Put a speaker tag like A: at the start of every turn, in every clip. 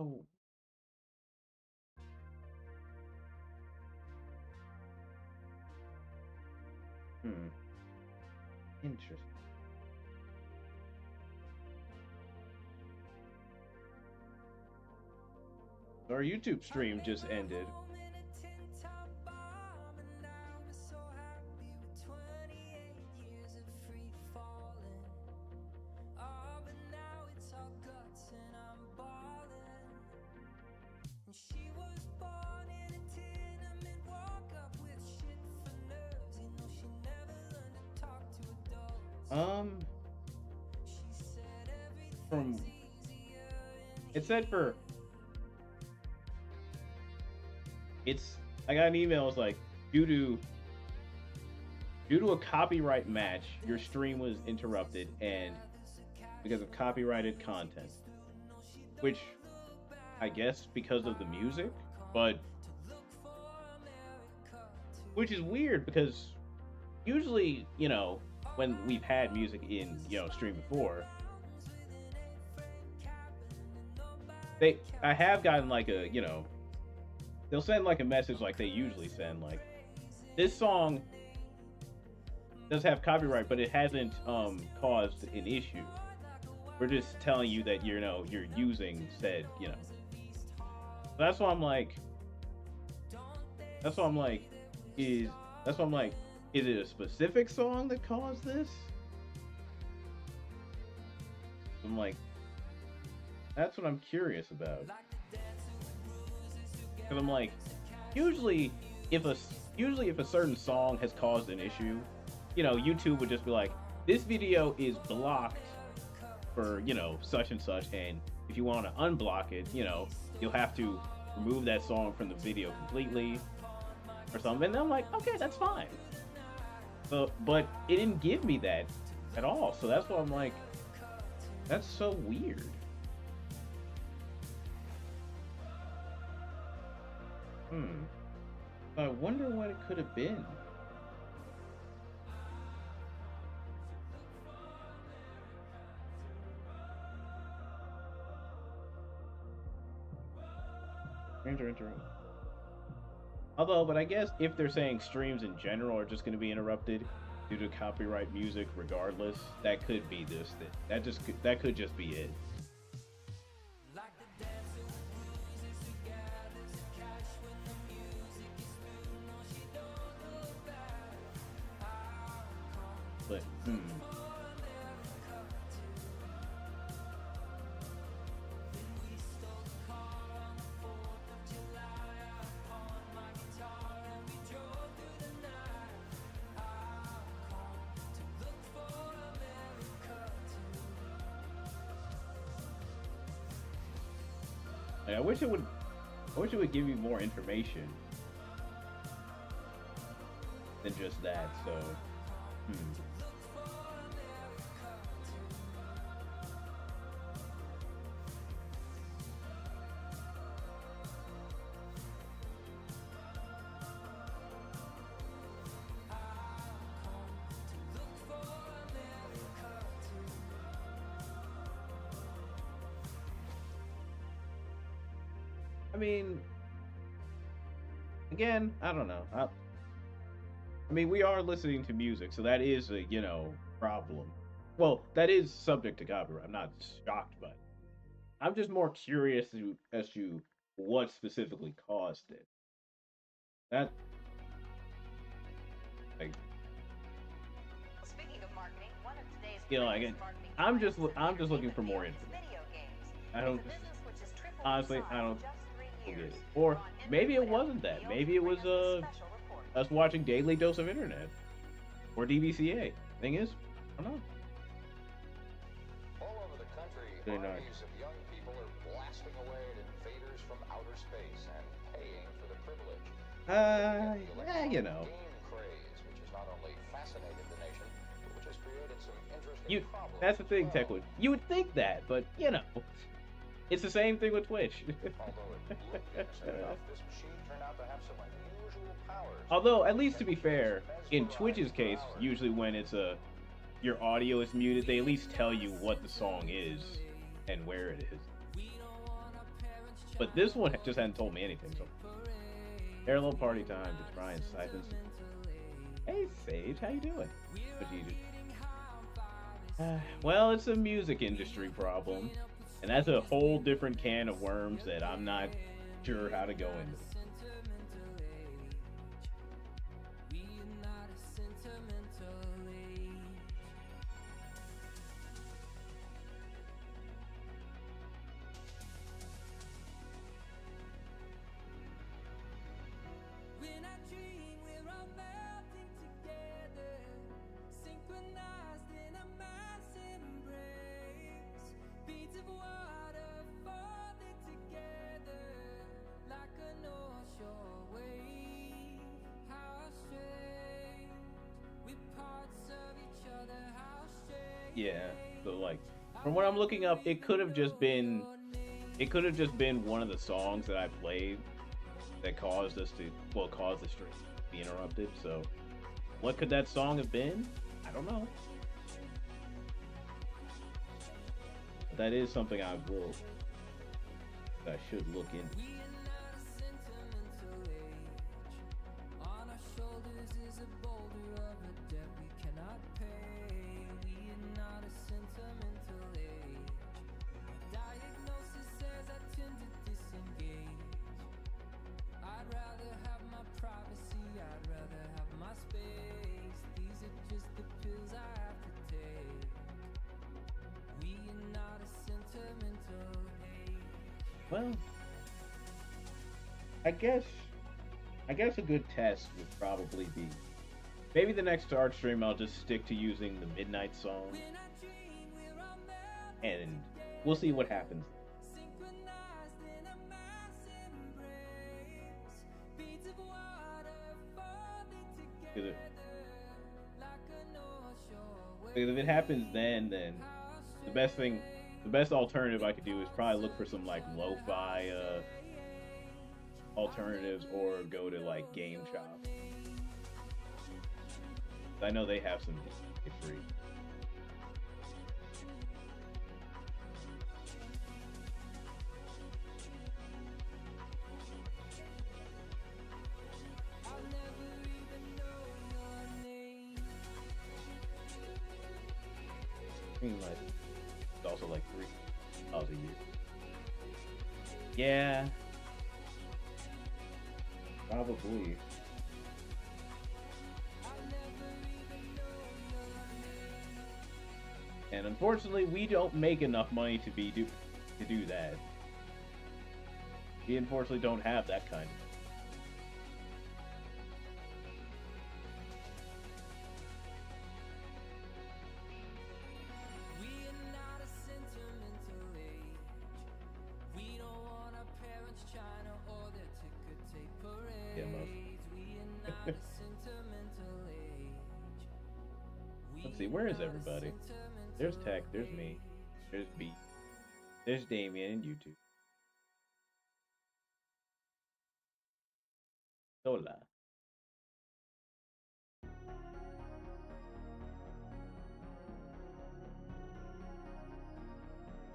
A: Oh, hmm, interesting. So our YouTube stream just ended. Um, from it said for it's I got an email. It's like due to due to a copyright match, your stream was interrupted, and because of copyrighted content, which I guess because of the music, but which is weird because usually, when we've had music in, stream before, I have gotten like they'll send like a message like they usually send like this song does have copyright, but it hasn't caused an issue. We're just telling you that you're using said, That's why I'm like that's why I'm like is that's why I'm like is it a specific song that caused this? I'm like that's what I'm curious about. Cuz I'm like usually if a usually if a certain song has caused an issue, YouTube would just be like this video is blocked for, such and such, and if you want to unblock it, you'll have to remove that song from the video completely or something. And I'm like, okay, that's fine. But it didn't give me that at all. So that's why I'm like, that's so weird. Hmm. I wonder what it could have been. Enter. Although, but I guess if they're saying streams in general are just going to be interrupted due to copyright music, regardless, that could be this. That could just be it. But I wish it would. I wish it would give you more information than just that. So, I mean, again, I don't know. I mean, we are listening to music, so that is a problem. Well, that is subject to copyright. I'm not shocked by it. I'm just more curious as to what specifically caused it. That like
B: Speaking of marketing, one of today's
A: again, I'm just looking for more info.
B: video games.
A: I don't
B: Which is triple
A: honestly I don't
B: just 3
A: get
B: years.
A: it. Or maybe it wasn't that. Maybe it was
B: Special report.
A: us watching Daily Dose of Internet or DVCA. Thing is, I don't know.
C: All over the country,
A: Very nice.
C: armies of young people are blasting away at invaders from outer space and paying for the privilege.
A: Yeah,
C: Game craze, which has not only fascinated the nation, but which has created some interesting problems.
A: That's the thing,
C: as well.
A: Techwood. You would think that, but it's the same thing with Twitch.
C: Although it looked innocent enough, this machine turned out to have some unusual powers.
A: Although, at least to be fair, in Twitch's case, usually when it's your audio is muted, they at least tell you what the song is and where it is. But this one just hadn't told me anything. So, parallel party time to try and siphon. Hey Sage, how you doing? What you do? Well, it's a music industry problem, and that's a whole different can of worms that I'm not sure how to go into. Yeah, so like from what I'm looking up, it could have just been one of the songs that I played that caused caused the stream to be interrupted. So what could that song have been? I don't know. But that is something I should look into. Well, I guess a good test would probably be maybe the next art stream I'll just stick to using the midnight song, and we'll see what happens. Because if it happens then the best alternative I could do is probably look for some like lo-fi alternatives or go to like Game Shop. I know they have some free. I mean, like, it's also like $3 a year. Yeah, probably. And unfortunately, we don't make enough money to do that. We unfortunately don't have that kind of. Let's see, where is everybody? There's Tech, there's me, there's B, there's Damien and YouTube. Hola.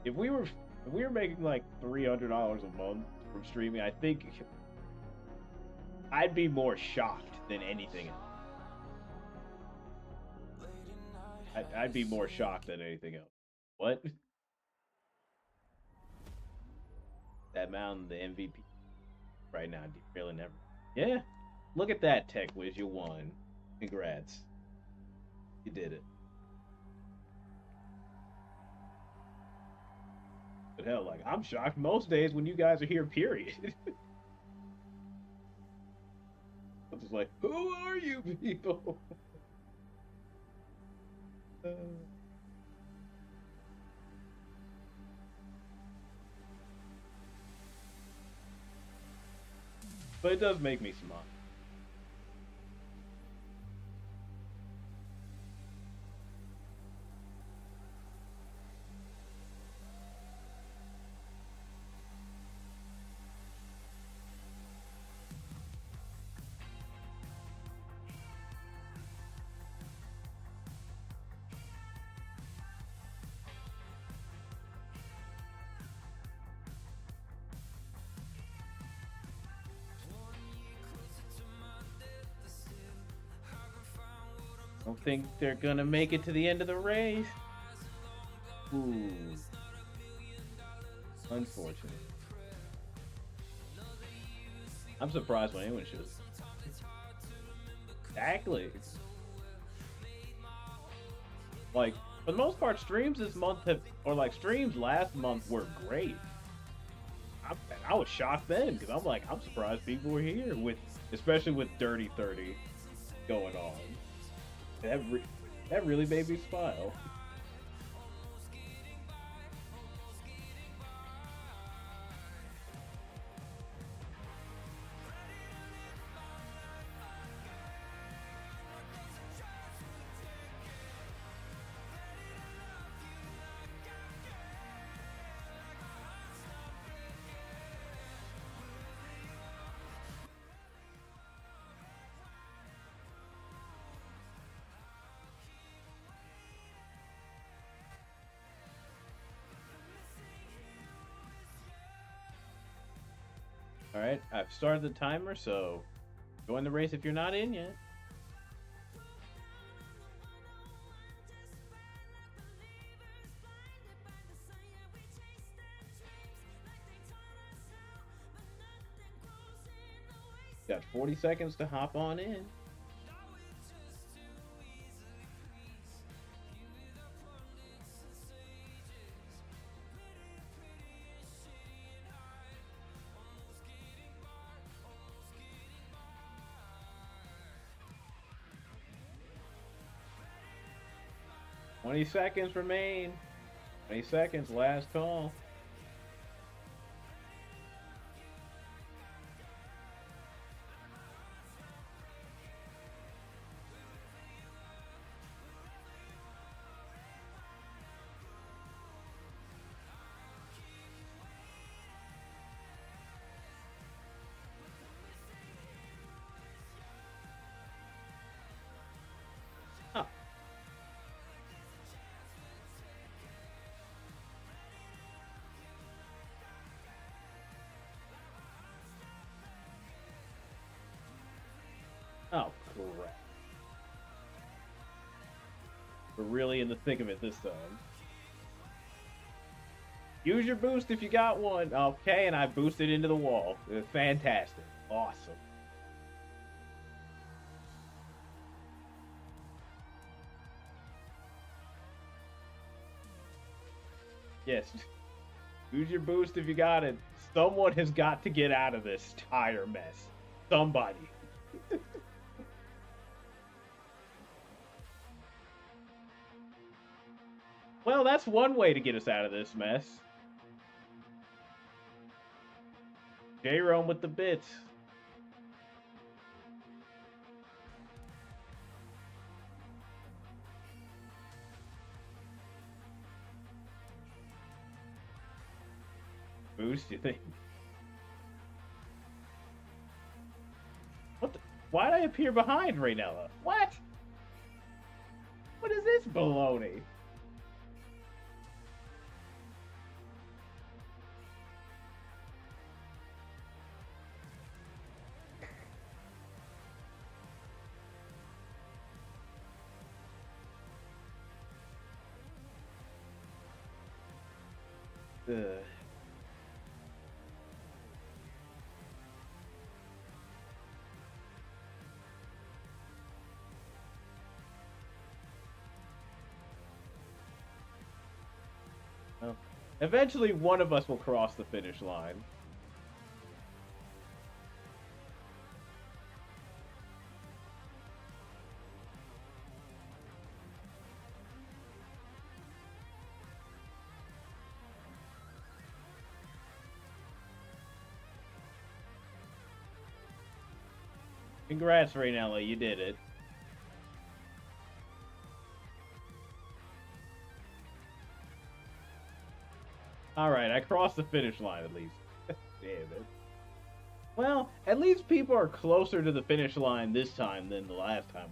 A: If we were making like $300 a month from streaming, I think I'd be more shocked than anything else. I'd be more shocked than anything else. What? That mountain, the MVP right now, really never. Yeah, look at that, Tech Wiz, you won. Congrats, you did it. But hell, like I'm shocked most days when you guys are here. Period. I'm just like, who are you people? But it does make me smile. Don't think they're gonna make it to the end of the race. Ooh. Unfortunate. I'm surprised when anyone should. Exactly. Like, for the most part, streams this month have, or like streams last month were great. I was shocked then because I'm like, I'm surprised people were here with, especially with Dirty 30 going on. That really made me smile. All right, I've started the timer, so join the race if you're not in yet. Got 40 seconds to hop on in. Twenty seconds remain. 20 seconds, last call. Oh. Oh, crap. We're really in the thick of it this time. Use your boost if you got one. Okay, and I boosted into the wall. Fantastic. Awesome. Yes. Use your boost if you got it. Someone has got to get out of this tire mess. Somebody. Well, that's one way to get us out of this mess. J-Rome with the bits. Boost, you think? What the? Why'd I appear behind Raynella? What? What is this baloney? Ugh. Well, eventually one of us will cross the finish line. Congrats, Raynella, you did it. Alright, I crossed the finish line at least. Damn it. Well, at least people are closer to the finish line this time than the last time.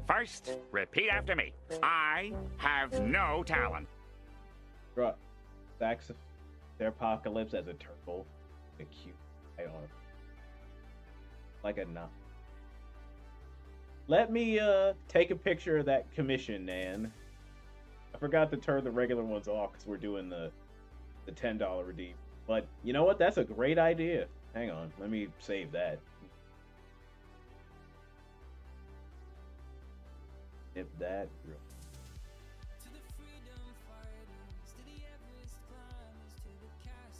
D: First, repeat after me. I have no talent.
A: Right. Saxophone. their apocalypse as a turtle. A cute eye on it. Like a knot. Let me take a picture of that commission, Nan. I forgot to turn the regular ones off because we're doing the $10 redeem. But you know what? That's a great idea. Hang on, let me save that. If that.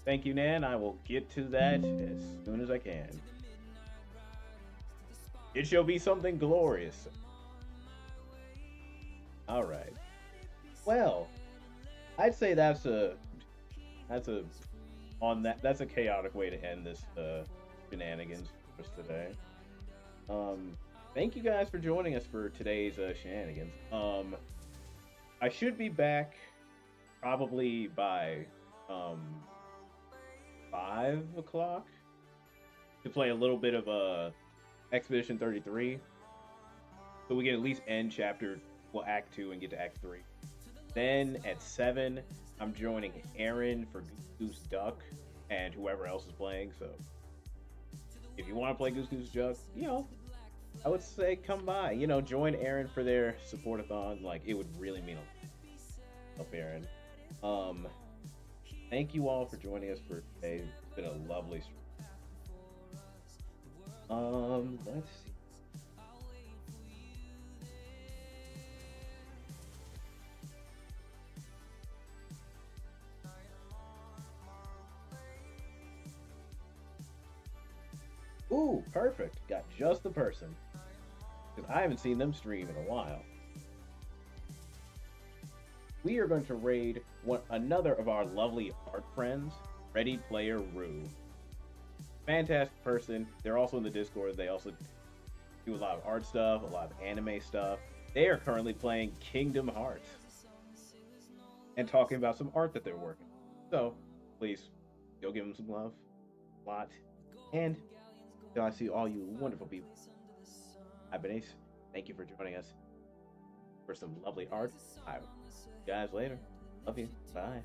A: Thank you, Nan. I will get to that as soon as I can. It shall be something glorious. All right. Well, I'd say that's a chaotic way to end this shenanigans for us today. Thank you guys for joining us for today's shenanigans. I should be back probably by 5 o'clock to play a little bit of Expedition 33, so we can at least end Act 2 and get to Act 3. Then at 7, I'm joining Aaron for Goose Duck and whoever else is playing. So if you want to play Goose Duck, I would say come by. Join Aaron for their support-a-thon. Like, it would really mean a lot. Aaron. Thank you all for joining us for today. It's been a lovely stream. Let's see. Ooh, perfect. Got just the person. Because I haven't seen them stream in a while. We are going to raid another of our lovely art friends, Ready Player Rue. Fantastic person. They're also in the Discord. They also do a lot of art stuff, a lot of anime stuff. They are currently playing Kingdom Hearts and talking about some art that they're working. So, please, go give them some love. A lot. And till I see all you wonderful people. I've been Ace. Thank you for joining us for some lovely art. I will see you guys later. Love you. Bye.